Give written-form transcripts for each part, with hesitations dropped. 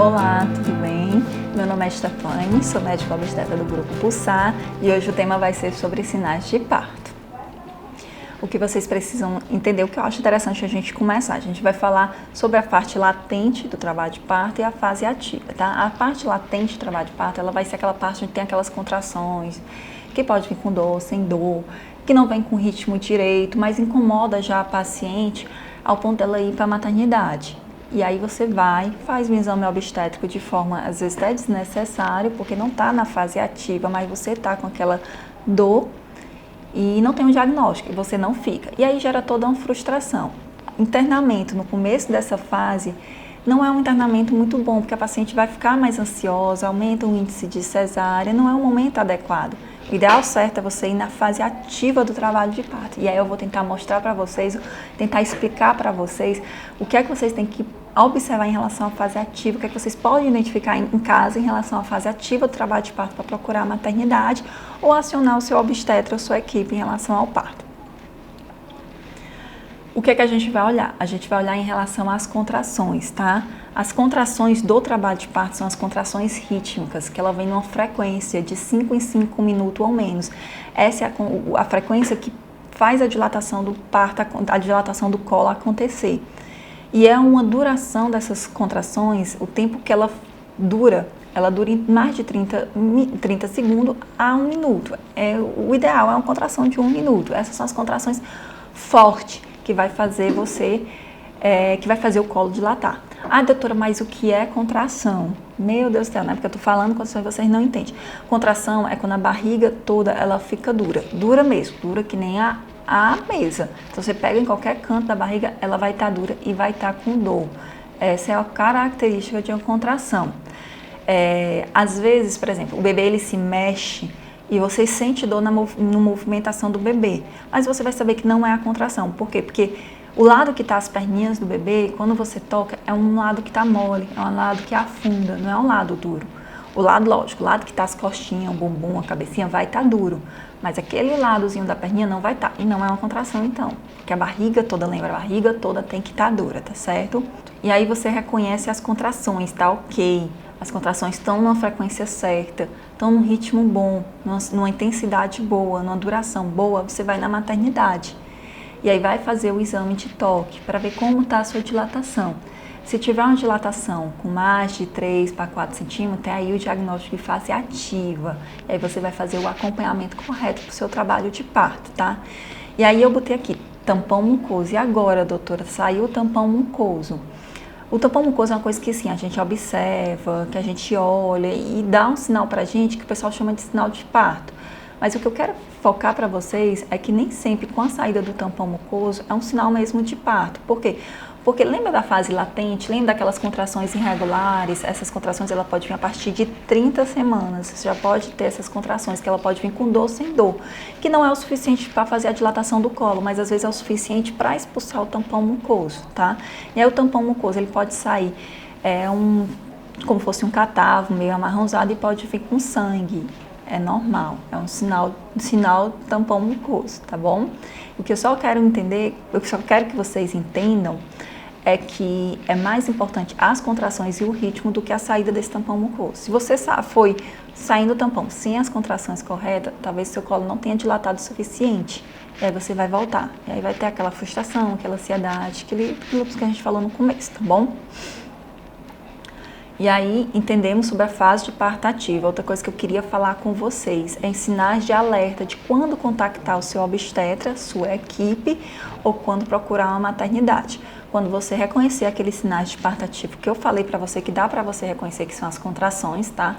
Olá, tudo bem? Meu nome é Stefane, sou médica obstetra do Grupo Pulsar e hoje o tema vai ser sobre sinais de parto. O que vocês precisam entender, o que eu acho interessante a gente começar. A gente vai falar sobre a parte latente do trabalho de parto e a fase ativa, tá? A parte latente do trabalho de parto, ela vai ser aquela parte onde tem aquelas contrações, que pode vir com dor, sem dor, que não vem com ritmo direito, mas incomoda já a paciente ao ponto dela ir para a maternidade. E aí você vai, faz um exame obstétrico de forma, às vezes até desnecessário, porque não está na fase ativa, mas você está com aquela dor e não tem um diagnóstico, e você não fica. E aí gera toda uma frustração. Internamento no começo dessa fase não é um internamento muito bom, porque a paciente vai ficar mais ansiosa, aumenta o índice de cesárea, não é um momento adequado. O ideal certo é você ir na fase ativa do trabalho de parto. E aí eu vou tentar mostrar para vocês, tentar explicar para vocês o que é que vocês têm que observar em relação à fase ativa, o que é que vocês podem identificar em casa em relação à fase ativa do trabalho de parto para procurar a maternidade ou acionar o seu obstetra ou sua equipe em relação ao parto. O que é que a gente vai olhar? A gente vai olhar em relação às contrações, tá? As contrações do trabalho de parto são as contrações rítmicas, que ela vem numa frequência de 5 em 5 minutos ou menos. Essa é a frequência que faz a dilatação do parto, a dilatação do colo acontecer. E é uma duração dessas contrações, o tempo que ela dura em mais de 30 segundos a 1 minuto. O ideal é uma contração de 1 minuto. Essas são as contrações fortes que vai fazer que vai fazer o colo dilatar. Ah, doutora, mas o que é contração? Meu Deus do céu, né? Porque eu tô falando quando vocês não entendem. Contração é quando a barriga toda ela fica dura mesmo, dura que nem a mesa. Então você pega em qualquer canto da barriga, ela vai estar dura e vai estar com dor. Essa é a característica de uma contração. Às vezes, por exemplo, o bebê ele se mexe e você sente dor na movimentação do bebê, mas você vai saber que não é a contração. Por quê? Porque o lado que está as perninhas do bebê, quando você toca, é um lado que está mole, é um lado que afunda, não é um lado duro. O lado, lógico, o lado que está as costinhas, o bumbum, a cabecinha, vai estar duro, mas aquele ladozinho da perninha não vai estar, e não é uma contração então, porque a barriga toda, lembra, a barriga toda tem que estar dura, tá certo? E aí você reconhece as contrações, tá ok? As contrações estão numa frequência certa, estão num ritmo bom, numa intensidade boa, numa duração boa, você vai na maternidade. E aí vai fazer o exame de toque para ver como está a sua dilatação. Se tiver uma dilatação com mais de 3 para 4 centímetros, tem aí o diagnóstico de fase ativa. E aí você vai fazer o acompanhamento correto para o seu trabalho de parto, tá? E aí eu botei aqui, tampão mucoso. E agora, doutora, saiu o tampão mucoso. O tampão mucoso é uma coisa que assim, a gente observa, que a gente olha e dá um sinal pra gente que o pessoal chama de sinal de parto. Mas o que eu quero focar para vocês é que nem sempre com a saída do tampão mucoso é um sinal mesmo de parto. Por quê? Porque lembra da fase latente, lembra daquelas contrações irregulares? Essas contrações ela pode vir a partir de 30 semanas. Você já pode ter essas contrações, que ela pode vir com dor, sem dor. Que não é o suficiente para fazer a dilatação do colo, mas às vezes é o suficiente para expulsar o tampão mucoso, tá? E aí o tampão mucoso, ele pode sair como fosse um catarro meio amarronzado e pode vir com sangue. É normal, é um sinal tampão mucoso, tá bom? O que eu só quero que vocês entendam é que é mais importante as contrações e o ritmo do que a saída desse tampão mucoso. Se você foi saindo o tampão sem as contrações corretas, talvez seu colo não tenha dilatado o suficiente. E aí você vai voltar. E aí vai ter aquela frustração, aquela ansiedade, aquilo que a gente falou no começo, tá bom? E aí entendemos sobre a fase de parto ativa. Outra coisa que eu queria falar com vocês é em sinais de alerta de quando contactar o seu obstetra, sua equipe ou quando procurar uma maternidade. Quando você reconhecer aqueles sinais de parto ativo que eu falei para você, que dá para você reconhecer que são as contrações, tá?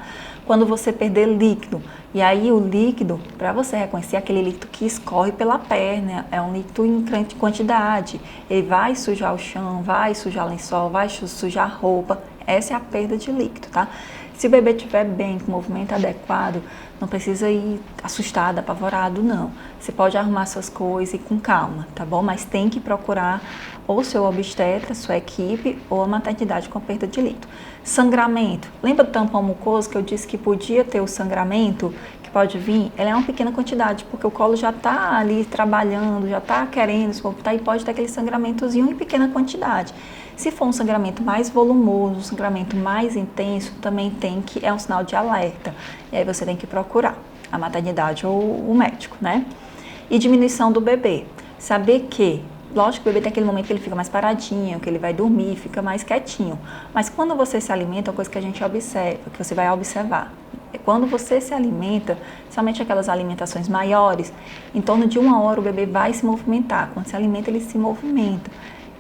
Quando você perder líquido, e aí o líquido, para você reconhecer aquele líquido que escorre pela perna, é um líquido em grande quantidade, ele vai sujar o chão, vai sujar lençol, vai sujar roupa, essa é a perda de líquido, tá? Se o bebê estiver bem, com o movimento adequado, não precisa ir assustado, apavorado, não. Você pode arrumar suas coisas e ir com calma, tá bom? Mas tem que procurar ou seu obstetra, sua equipe, ou a maternidade com a perda de líquido. Sangramento. Lembra do tampão mucoso que eu disse que podia ter o sangramento, que pode vir, ela é uma pequena quantidade, porque o colo já está ali trabalhando, já está querendo se movimentar e pode ter aquele sangramentozinho em pequena quantidade. Se for um sangramento mais volumoso, um sangramento mais intenso, também é um sinal de alerta. E aí você tem que procurar a maternidade ou o médico, né? E diminuição do bebê. Saber que, lógico que o bebê tem aquele momento que ele fica mais paradinho, que ele vai dormir, fica mais quietinho. Mas quando você se alimenta, é uma coisa que a gente observa, que você vai observar. Quando você se alimenta, somente aquelas alimentações maiores, em torno de 1 hora o bebê vai se movimentar. Quando se alimenta, ele se movimenta.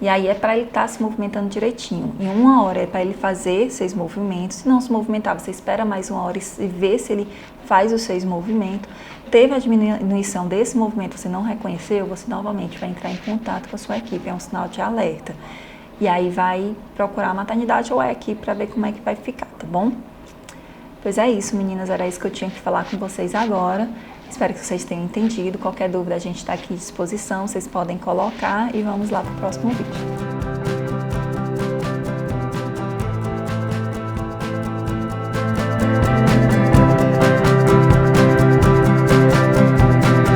E aí é para ele estar se movimentando direitinho. Em 1 hora é para ele fazer 6 movimentos. Se não se movimentar, você espera mais 1 hora e vê se ele faz os 6 movimentos. Teve a diminuição desse movimento, você não reconheceu, você novamente vai entrar em contato com a sua equipe. É um sinal de alerta. E aí vai procurar a maternidade ou a equipe para ver como é que vai ficar, tá bom? Pois é isso, meninas. Era isso que eu tinha que falar com vocês agora. Espero que vocês tenham entendido. Qualquer dúvida a gente está aqui à disposição, vocês podem colocar e vamos lá para o próximo vídeo.